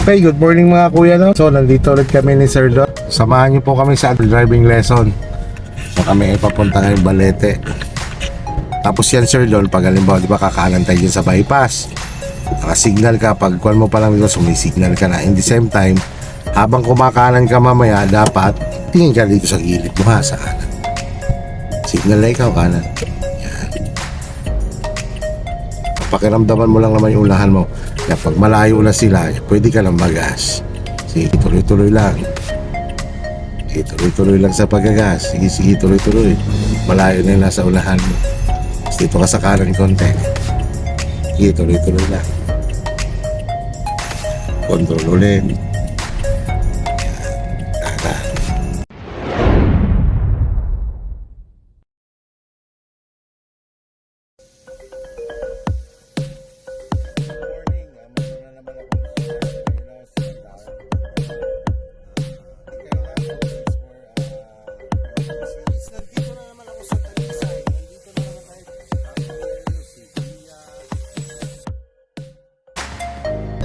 Okay, good morning mga kuya, no? So, nandito ulit kami ni Sir Don. Samahan niyo po kami sa driving lesson. So, kami ay papunta ngayong Balete. Tapos yan, Sir Don, pag halimbawa, di ba, kakaanan tayo dyan sa bypass. Naka-signal ka, pag kuwan mo pa lang dito, sumisignal ka na. In the same time, habang kumakanan ka mamaya, dapat tingin ka dito sa gilid mo, ha, sa kanan. Signal na ikaw, kanan. Yan. Pakiramdaman mo lang naman yung ulahan mo. Kaya pag malayo na sila, pwede ka lang magas. Sige, tuloy-tuloy lang. Sige, tuloy-tuloy lang sa paggagas. Sige, tuloy-tuloy. Malayo na yung nasa ulahan mo. Tapos dito ka sa kanan konti. Sige, tuloy-tuloy lang. Control ulit. Kanan.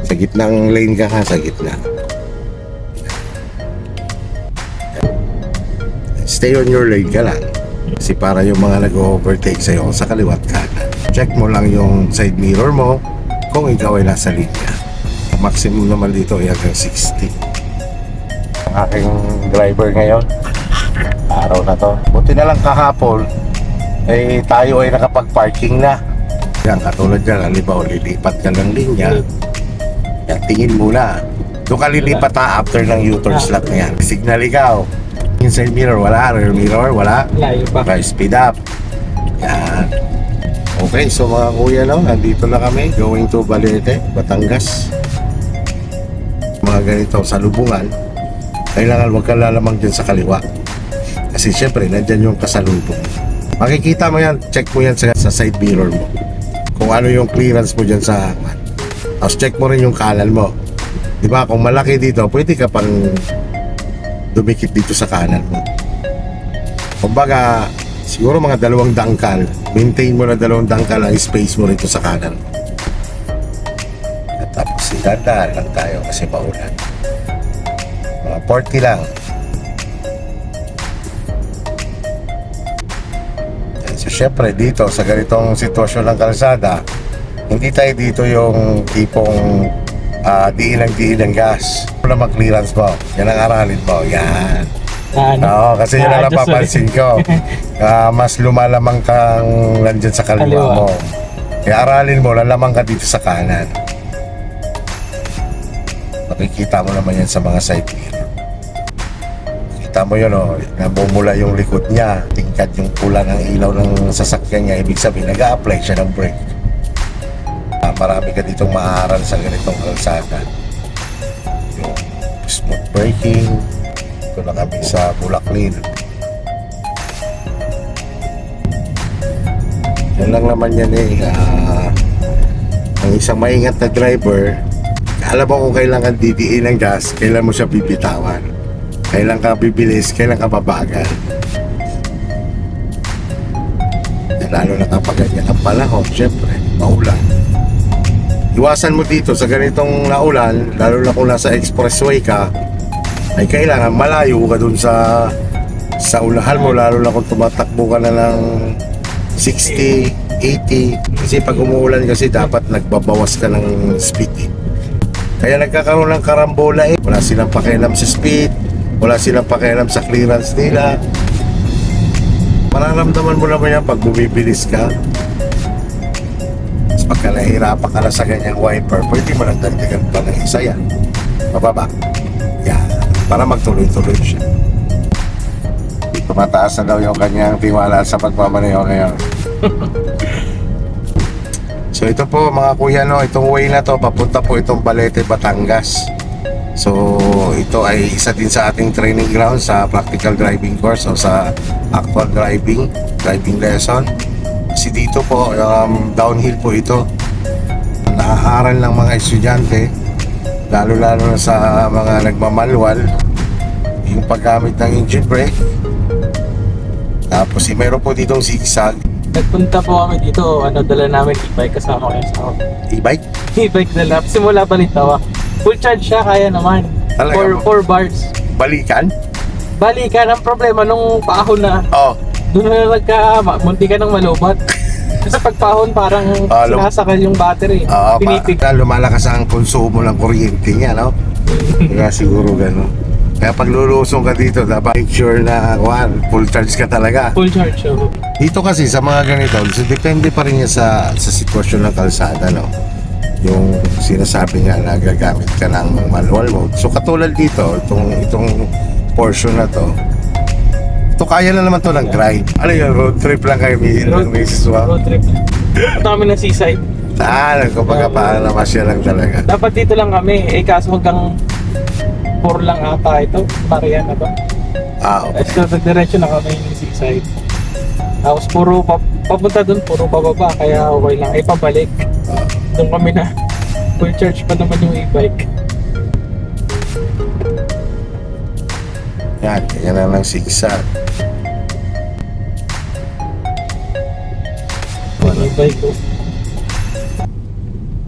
Sa gitnang lane ka, ha, sa gitna. Stay on your lane ka lang. Kasi para yung mga nag-overtake sa'yo sa kaliwat kanan. Check mo lang yung side mirror mo kung ikaw ay nasa linya. Maximum naman dito ay hanggang 60. Ang aking driver ngayon, araw na to. Buti na lang kahapon, tayo ay nakapag-parking na. Yan, katulad dyan, halimbawa lilipat ka ng linya. Yan, tingin muna. Doon ka lilipat, ha, after ng U-turn slot na yan. Signal ikaw. Inside mirror, wala. Rear mirror, wala. Okay, speed up. Yan. Okay, so mga kuya, no, nandito na kami. Going to Balete, Batangas. Mga ganito, salubungan. Kailangan huwag ka lalamang dyan sa kaliwa. Kasi syempre, nandyan yung kasalubong. Makikita mo yan, check mo yan sa side mirror mo. Kung ano yung clearance mo dyan sa tapos check mo rin yung kanan mo. Diba? Kung malaki dito, pwede ka pang dumikit dito sa kanan mo. Kumbaga, siguro mga 2 dangkal. Maintain mo na 2 dangkal ang space mo rito sa kanan mo. At tapos sidandaan lang tayo kasi paulan. Mga 40 lang. So syempre dito sa ganitong sitwasyon ng kalsada, hindi tayo dito yung tipong diin ng gas. Wala mag-clearance mo. Yan ang aralin mo. Yan. Oo, kasi yun ang napapansin ko. Mas lumalamang kang nandyan sa kaliwa mo. Kaya aralin mo, lalamang ka dito sa kanan. Makikita mo naman yan sa mga side mirror. Kita mo yun, oh, nabumula yung likod niya. Tingkad yung pula ng ilaw ng sasakyan niya. Ibig sabihin, nag-a-apply siya ng brake. Marami ka ditong maaaral sa ganitong kalsada. Yung smooth braking. Ito na kami sa Bulaklin. Yan lang naman yan ang isang maingat na driver, alam mo kung kailangan didiin ng gas, kailan mo siya bibitawan, kailan ka bibilis, kailan ka babagal. Lalo na kapag ganyan ang panahon, syempre maulan. Iwasan mo dito sa ganitong naulan, lalo na kung nasa expressway ka, ay kailangan malayo ka dun sa ulahan mo, lalo na kung tumatakbo ka na ng 60, 80. Kasi pag umuulan kasi dapat nagbabawas ka ng speed. Kaya nagkakaroon ng karambola Wala silang pakialam sa speed, wala silang pakialam sa clearance nila. Mararamdaman mo naman yan pag bumibilis ka. Pagka nahihirapan ka na sa ganyang wiper, pwede mo lang dagdagan pa ng isa yan. Mababa. Yan. Para magtuloy-tuloy siya. Tumataas na daw yung kanyang tiwala sa pagmamaneho ngayon. So ito po mga kuya, no, itong way na to, papunta po itong Balete, Batangas. So ito ay isa din sa ating training ground sa practical driving course o sa actual driving lesson. Kasi dito po, downhill po ito. Naaaral ng mga estudyante, lalo-lalo na sa mga nagmamanual, yung paggamit ng engine brake. Tapos mayroon po ditong zigzag. Nagpunta po kami dito, dala namin e-bike kasama kayo sa ako. E-bike? E-bike dala, simula Balintawak. Full charge siya, kaya naman. Talaga ba? 4 bars. Balikan? Balikan, ang problema nung paahon na, Oh, doon na munti ka ng malubat. Kasi pagpahon parang sinasakal yung battery. Pinipig. Lumalakas ang konsumo ng kuryente niya, no? Kaya siguro gano'n. Kaya pag lulusong ka dito, dapat make sure na full charge ka talaga. Full charge siya. Dito kasi sa mga ganito, so depende pa rin yan sa sitwasyon ng kalsada, no? Yung sinasabi nga na gagamit ka ng manual mode. So katulad dito, itong portion na to, ito kaya na naman to ng grind. Ano yun, road trip lang kayo, ng misis mo? Road trip. Punta kami ng seaside. Kumbaga parang namasya lang talaga. Dapat dito lang kami. Kaso hanggang 4 lang ata ito. Marian na ba? Okay. So, diretso na kami ng seaside. Tapos puro papunta doon, puro pababa. Kaya okay lang. Pabalik. Doon kami na. Full charge pa naman yung e-bike. Yan na lang zigzag. E-bike ko.